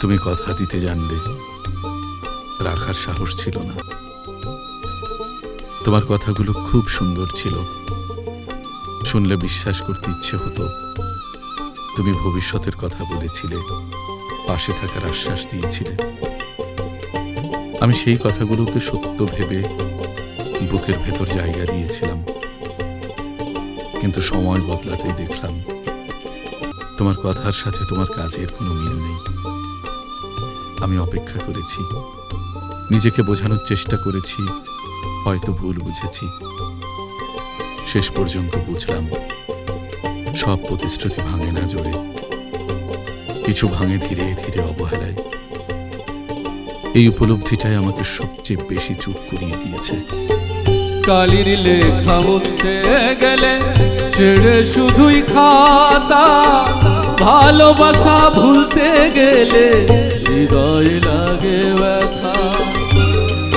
তুমি কথা দিতে জানলে, রাখার সাহস ছিল না। তোমার কথাগুলো খুব সুন্দর ছিল, শুনলে বিশ্বাস করতে ইচ্ছে হতো। তুমি ভবিষ্যতের কথা বলেছিলে, পাশে থাকার আশ্বাস দিয়েছিলে। আমি সেই কথাগুলোকে সত্য ভেবে বুকের ভেতর জায়গা দিয়েছিলাম, কিন্তু সময় বদলাতেই দেখলাম তোমার কথার সাথে তোমার কাজের কোনো মিল নেই। আমি অপেক্ষা করেছি, নিজেকে বোঝানোর চেষ্টা করেছি, হয়তো ভুল বুঝেছি। শেষ পর্যন্ত বুঝলাম সব প্রতিশ্রুতি ভাঙে না জোরে, কিছু ভাঙে ধীরে ধীরে অবহেলায়। এই উপলব্ধিটাই আমাকে সবচেয়ে বেশি চুপ করিয়ে দিয়েছে। কালির লেখা মুছতে গেলে ছেড়ে শুধুই খাতা, ভালোবাসা ভুলতে গেলে হৃদয় লাগে ব্যথা।